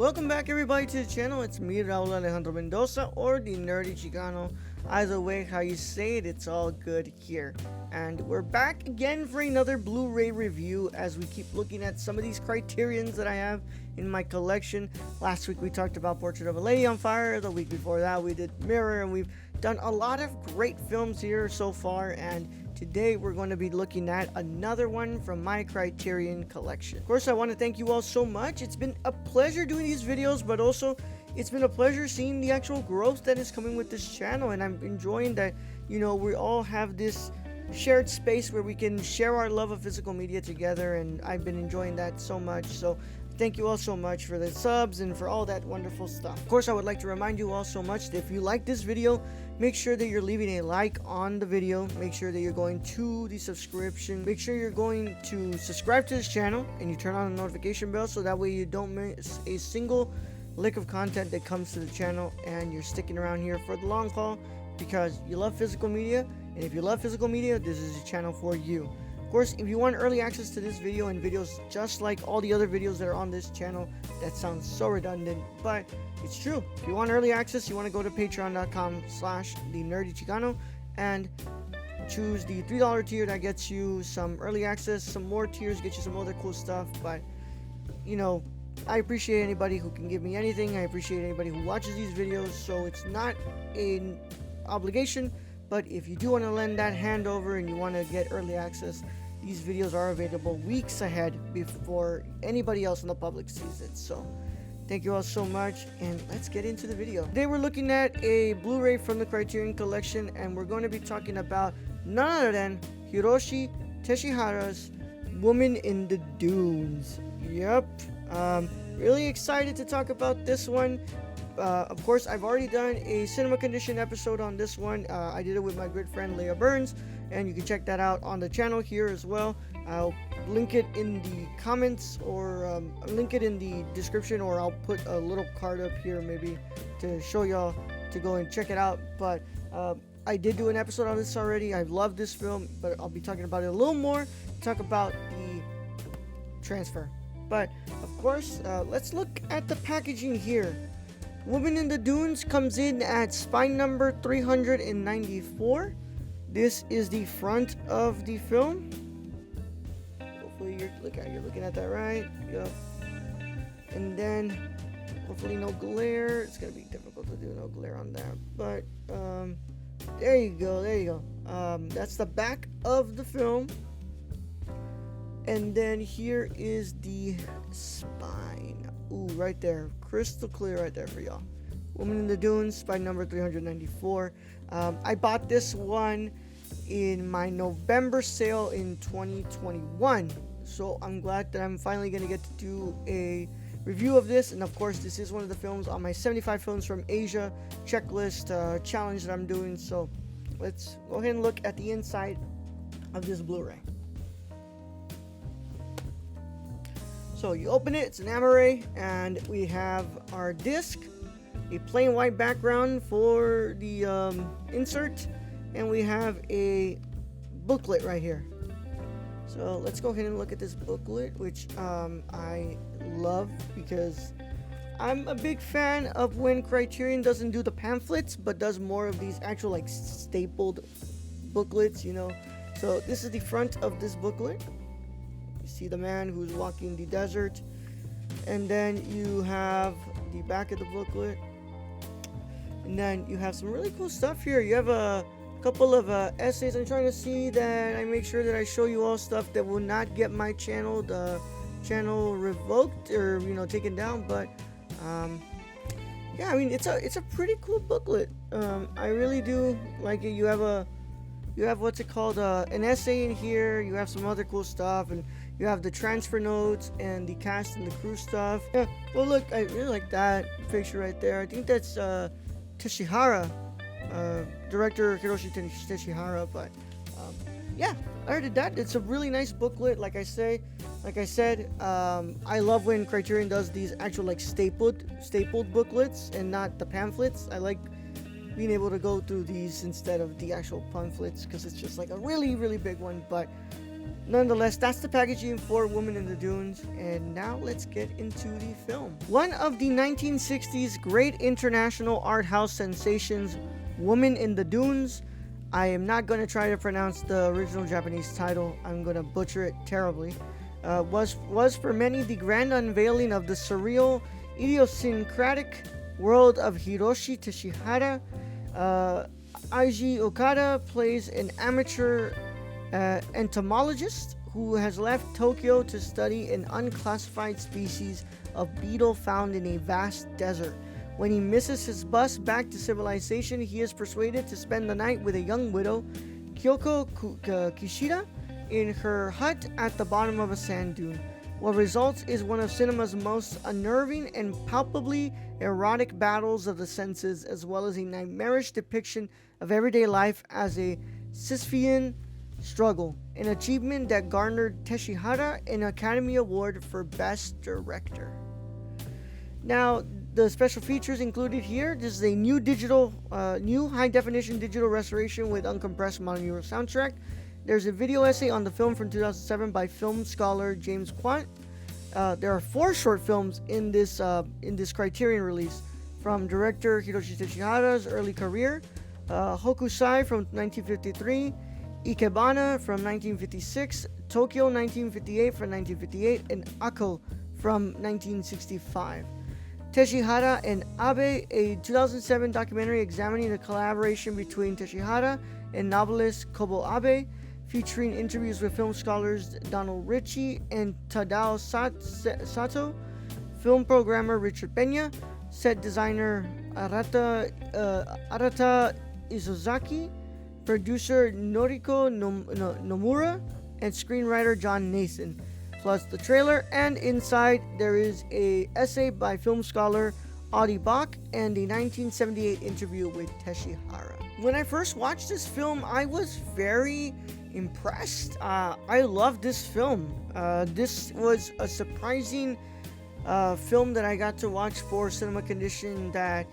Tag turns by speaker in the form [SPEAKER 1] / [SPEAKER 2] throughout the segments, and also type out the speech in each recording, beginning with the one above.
[SPEAKER 1] Welcome back everybody to the channel. It's me, Raul Alejandro Mendoza, or the Nerdy Chicano. Either way how you say it, it's all good here. And we're back again for another Blu-ray review as we keep looking at some of these Criterions that I have in my collection. Last week we talked about Portrait of a Lady on Fire. The week before that we did Mirror, and we've done a lot of great films here so far, and today we're going to be looking at another one from my Criterion collection. Of course, I want to thank you all so much. It's been a pleasure doing these videos, but also it's been a pleasure seeing the actual growth that is coming with this channel, and I'm enjoying that, you know, we all have this shared space where we can share our love of physical media together, and I've been enjoying that so much. So thank you all so much for the subs and for all that wonderful stuff. Of course, I would like to remind you all so much that if you like this video, make sure that you're leaving a like on the video. Make sure that you're going to the subscription. Make sure you're going to subscribe to this channel and you turn on the notification bell so that way you don't miss a single lick of content that comes to the channel, and you're sticking around here for the long haul because you love physical media. And if you love physical media, this is a channel for you. Of course, if you want early access to this video and videos just like all the other videos that are on this channel, that sounds so redundant, but it's true. If you want early access, you want to go to patreon.com/thenerdychicano and choose the $3 tier. That gets you some early access. Some more tiers get you some other cool stuff, but you know, I appreciate anybody who can give me anything. I appreciate anybody who watches these videos, so it's not an obligation, but if you do want to lend that hand over and you want to get early access, these videos are available weeks ahead before anybody else in the public sees it. So thank you all so much, and let's get into the video. Today we're looking at a Blu-ray from the Criterion collection, and we're going to be talking about none other than Hiroshi Teshihara's Woman in the Dunes. Yep, really excited to talk about this one. Of course, I've already done a cinema condition episode on this one. I did it with my good friend Leah Burns, and you can check that out on the channel here as well. I'll link it in the comments, or link it in the description, or I'll put a little card up here maybe to show y'all to go and check it out. But I did do an episode on this already. I love this film, but I'll be talking about it a little more, talk about the transfer. But of course, let's look at the packaging here. Woman in the Dunes comes in at spine number 394. This is the front of the film. Hopefully you're looking at that right. Yep. And then hopefully no glare. It's gonna be difficult to do no glare on that, but there you go. That's the back of the film. And then here is the spine. Ooh, right there, crystal clear right there for y'all. Woman in the Dunes, spine number 394. I bought this one in my November sale in 2021, so I'm glad that I'm finally gonna get to do a review of this. And of course, this is one of the films on my 75 films from Asia checklist challenge that I'm doing. So let's go ahead and look at the inside of this Blu-ray. So you open it, it's an Amaray, and we have our disc, a plain white background for the insert, and we have a booklet right here. So let's go ahead and look at this booklet, which I love because I'm a big fan of when Criterion doesn't do the pamphlets but does more of these actual like stapled booklets, you know. So this is the front of this booklet. You see the man who's walking the desert, and then you have the back of the booklet, and then you have some really cool stuff here. You have a couple of essays. I'm trying to see that I make sure that I show you all stuff that will not get my channel revoked or, you know, taken down. But yeah, I mean, it's a pretty cool booklet. I really do like it. You have what's it called, an essay in here. You have some other cool stuff, and you have the transfer notes and the cast and the crew stuff. Yeah, well, look, I really like that picture right there. I think that's Teshihara, director Hiroshi Teshihara. But yeah, other than that, it's a really nice booklet. Like I said, I love when Criterion does these actual like stapled booklets and not the pamphlets. I like being able to go through these instead of the actual pamphlets because it's just like a really big one. But Nonetheless, that's the packaging for Woman in the Dunes, and now let's get into the film. One of the 1960s great international art house sensations, Woman in the Dunes. I am not going to try to pronounce the original Japanese title. I'm going to butcher it terribly. Was for many the grand unveiling of the surreal, idiosyncratic world of Hiroshi Teshihara. Eiji Okada plays an amateur entomologist who has left Tokyo to study an unclassified species of beetle found in a vast desert. When he misses his bus back to civilization, he is persuaded to spend the night with a young widow, Kyoko Kishida, in her hut at the bottom of a sand dune. What results is one of cinema's most unnerving and palpably erotic battles of the senses, as well as a nightmarish depiction of everyday life as a Sisyphean struggle, an achievement that garnered Teshihara an Academy Award for Best Director. Now, the special features included here: this is a new high-definition digital restoration with uncompressed monaural soundtrack. There's a video essay on the film from 2007 by film scholar James Quant. There are 4 short films in this Criterion release from director Hiroshi Teshihara's early career: Hokusai from 1953, Ikebana from 1956, Tokyo 1958 from 1958, and Ako from 1965. Teshihara and Abe, a 2007 documentary examining the collaboration between Teshihara and novelist Kobo Abe, featuring interviews with film scholars Donald Ritchie and Tadao Sato, film programmer Richard Pena, set designer Arata Isozaki, producer Noriko Nomura, and screenwriter John Nason, plus the trailer. And inside there is a essay by film scholar Audie Bach and a 1978 interview with Teshihara. When I first watched this film, I was very impressed. I loved this film. This was a surprising film that I got to watch for Cinema Condition that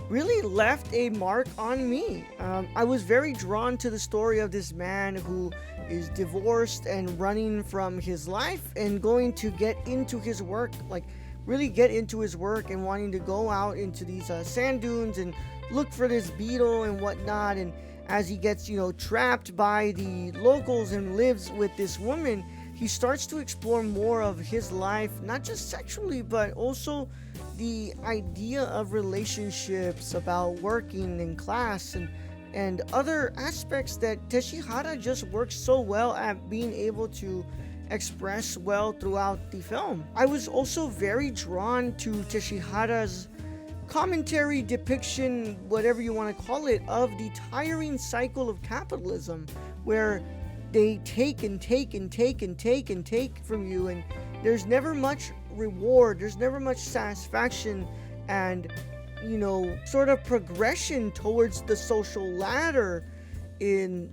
[SPEAKER 1] really left a mark on me. I was very drawn to the story of this man who is divorced and running from his life and going to get into his work, like really get into his work and wanting to go out into these sand dunes and look for this beetle and whatnot. And as he gets, trapped by the locals and lives with this woman, he starts to explore more of his life, not just sexually, but also the idea of relationships, about working in class, and other aspects that Teshihara just works so well at being able to express well throughout the film. I was also very drawn to Teshihara's commentary, depiction, whatever you want to call it, of the tiring cycle of capitalism, where they take and take and take and take and take from you, and there's never much reward, there's never much satisfaction and sort of progression towards the social ladder in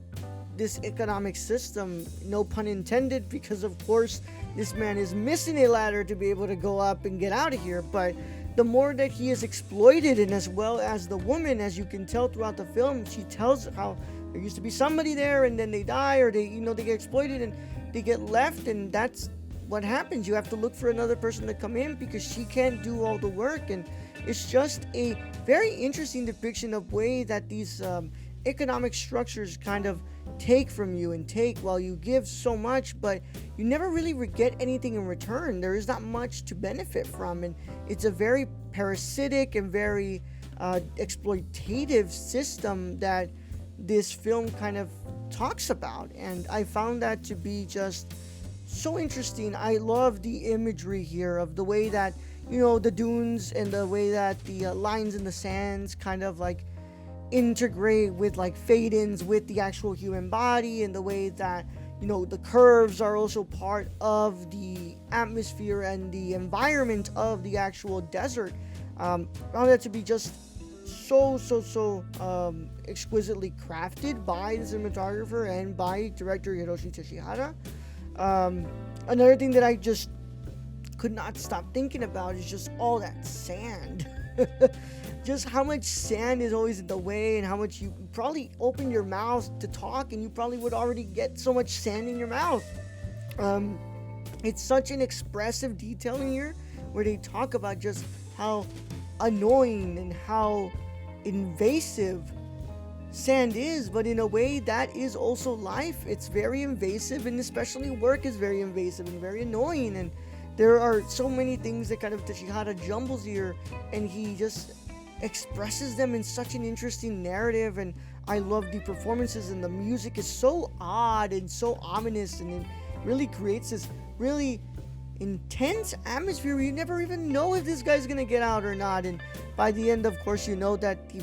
[SPEAKER 1] this economic system. No pun intended, because of course this man is missing a ladder to be able to go up and get out of here. But the more that he is exploited, and as well as the woman, as you can tell throughout the film, she tells how there used to be somebody there and then they die, or they get exploited and they get left, and that's what happens. You have to look for another person to come in because she can't do all the work. And it's just a very interesting depiction of way that these economic structures kind of take from you and take while you give so much, but you never really get anything in return. There is not much to benefit from, and it's a very parasitic and very exploitative system that this film kind of talks about. And I found that to be just so interesting. I love the imagery here of the way that the dunes and the way that the lines in the sands kind of like integrate with like fade-ins with the actual human body, and the way that the curves are also part of the atmosphere and the environment of the actual desert. Found that to be just so exquisitely crafted by the cinematographer and by director Hiroshi Teshihara. Another thing that I just could not stop thinking about is just all that sand. Just how much sand is always in the way, and how much you probably open your mouth to talk and you probably would already get so much sand in your mouth. Um, it's such an expressive detailing here where they talk about just how annoying and how invasive sand is, but in a way that is also life. It's very invasive, and especially work is very invasive and very annoying. And there are so many things that kind of Tachihara jumbles here, and he just expresses them in such an interesting narrative. And I love the performances, and the music is so odd and so ominous, and it really creates this really intense atmosphere where you never even know if this guy's gonna get out or not. And by the end, of course, you know that he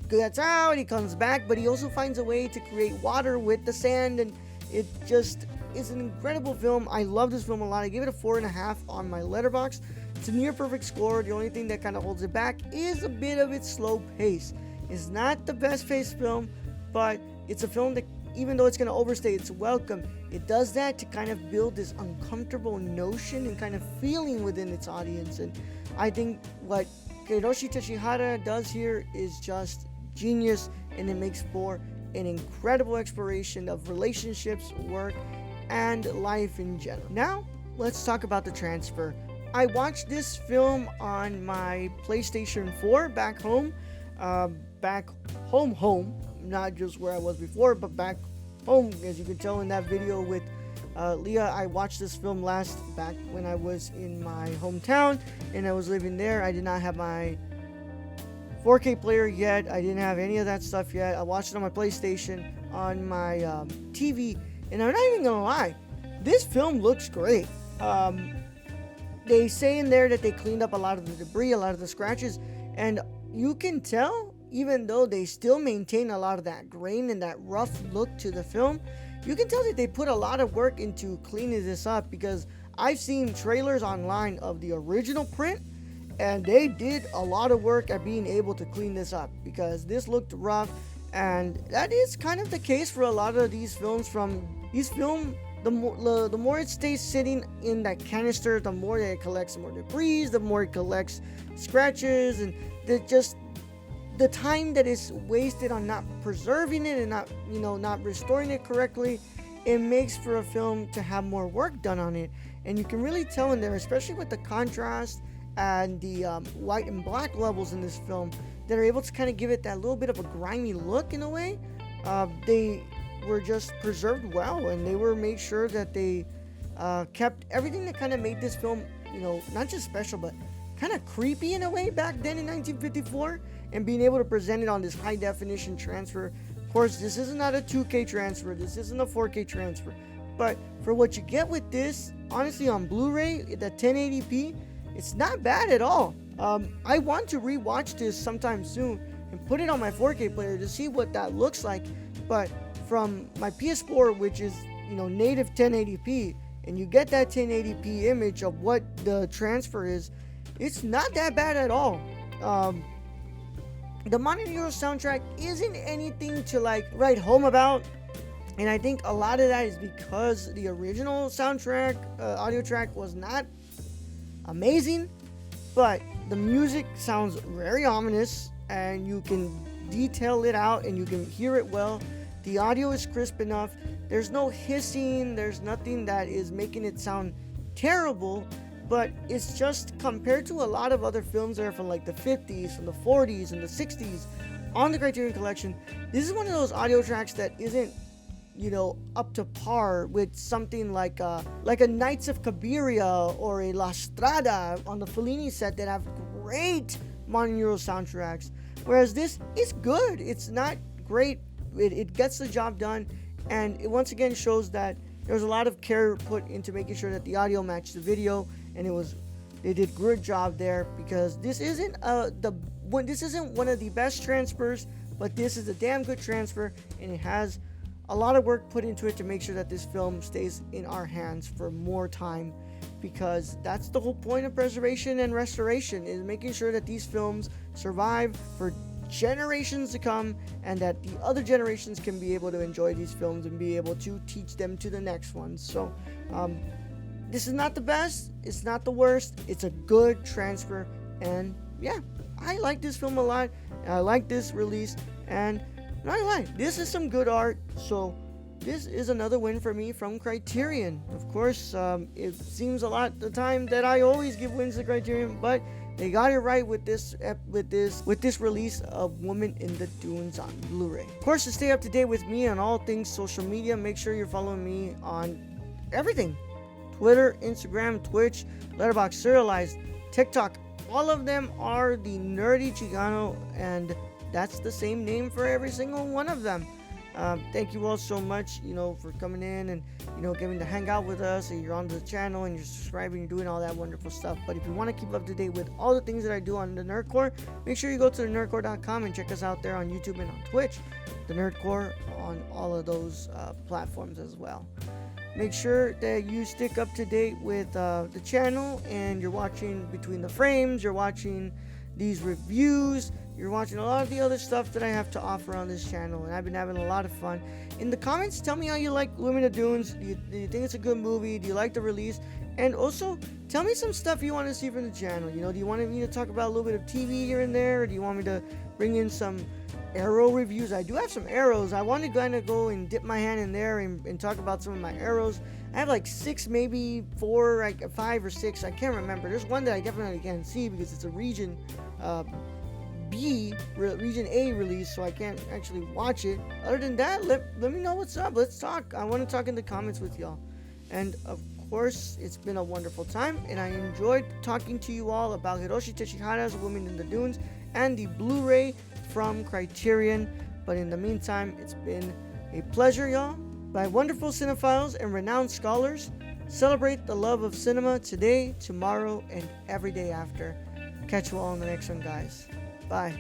[SPEAKER 1] gets out, he comes back, but he also finds a way to create water with the sand, and it just is an incredible film. I love this film a lot. I gave it a 4.5 on my letterbox. It's a near perfect score. The only thing that kind of holds it back is a bit of its slow pace. It's not the best paced film, but it's a film that, even though it's going to overstay its welcome, it does that to kind of build this uncomfortable notion and kind of feeling within its audience. And I think what Hiroshi Teshihara does here is just genius, and it makes for an incredible exploration of relationships, work, and life in general. Now, let's talk about the transfer. I watched this film on my PlayStation 4 back home, not just where I was before, but back home. As you can tell in that video with Leah, I watched this film back when I was in my hometown and I was living there. I did not have my 4K player yet. I didn't have any of that stuff yet. I watched it on my PlayStation, on my TV, and I'm not even gonna lie, this film looks great. They say in there that they cleaned up a lot of the debris, a lot of the scratches, and you can tell, even though they still maintain a lot of that grain and that rough look to the film, you can tell that they put a lot of work into cleaning this up, because I've seen trailers online of the original print, and they did a lot of work at being able to clean this up, because this looked rough. And that is kind of the case for a lot of these films. The more it stays sitting in that canister, the more that it collects more debris, the more it collects scratches, and the time that is wasted on not preserving it and not restoring it correctly, it makes for a film to have more work done on it. And you can really tell in there, especially with the contrast and the white and black levels in this film, that are able to kind of give it that little bit of a grimy look in a way. They were just preserved well, and they were made sure that they kept everything that kind of made this film, not just special, but kind of creepy in a way back then in 1954, and being able to present it on this high definition transfer. Of course, this is not a 2K transfer, this isn't a 4K transfer, but for what you get with this, honestly, on Blu-ray, the 1080p, it's not bad at all. I want to rewatch this sometime soon and put it on my 4K player to see what that looks like. But from my PS4, which is native 1080p, and you get that 1080p image of what the transfer is, it's not that bad at all. The Modern Euro soundtrack isn't anything to write home about, and I think a lot of that is because the original soundtrack audio track was not amazing, but the music sounds very ominous, and you can detail it out and you can hear it well. The audio is crisp enough. There's no hissing, there's nothing that is making it sound terrible, but it's just, compared to a lot of other films that are from the 50s, from the 40s, and the 60s on the Criterion Collection, this is one of those audio tracks that isn't up to par with something like a Knights of Cabiria or a La Strada on the Fellini set that have great Modern Euro soundtracks. Whereas this is good. It's not great. It gets the job done, and it once again shows that there's a lot of care put into making sure that the audio matched the video, and they did a good job there, because this isn't one of the best transfers, but this is a damn good transfer, and it has a lot of work put into it to make sure that this film stays in our hands for more time, because that's the whole point of preservation and restoration, is making sure that these films survive for generations to come, and that the other generations can be able to enjoy these films and be able to teach them to the next ones. So this is not the best, it's not the worst, it's a good transfer, and yeah, I like this film a lot. I like this release, and not gonna lie, this is some good art. So this is another win for me from Criterion. Of course, it seems a lot of the time that I always give wins to Criterion, but they got it right with this release of Woman in the Dunes on Blu-ray. Of course, to stay up to date with me on all things social media, make sure you're following me on everything: Twitter, Instagram, Twitch, Letterboxd, Serialized, TikTok. All of them are the Nerdy Chicano, and that's the same name for every single one of them. Thank you all so much, for coming in and, getting to hang out with us, and you're on the channel and you're subscribing, you're doing all that wonderful stuff. But if you want to keep up to date with all the things that I do on the Nerdcore, make sure you go to thenerdcore.com and check us out there on YouTube and on Twitch. The Nerdcore on all of those platforms as well. Make sure that you stick up to date with the channel, and you're watching Between the Frames, you're watching these reviews, you're watching a lot of the other stuff that I have to offer on this channel, and I've been having a lot of fun. In the comments, tell me how you like Women of Dunes. Do you think it's a good movie? Do you like the release? And also, tell me some stuff you want to see from the channel. Do you want me to talk about a little bit of TV here and there? Or do you want me to bring in some Arrow reviews? I do have some Arrows. I want to kind of go and dip my hand in there and talk about some of my Arrows. I have like 6, maybe 4, like 5 or 6. I can't remember. There's one that I definitely can't see because it's a region Region A release, so I can't actually watch it. Other than that, let me know what's up. Let's talk. I want to talk in the comments with y'all. And of course, it's been a wonderful time, and I enjoyed talking to you all about Hiroshi Teshihara's Women in the Dunes and the Blu-ray from Criterion. But in the meantime, it's been a pleasure, y'all. By wonderful cinephiles and renowned scholars, celebrate the love of cinema today, tomorrow, and every day after. Catch you all in the next one, guys. Bye.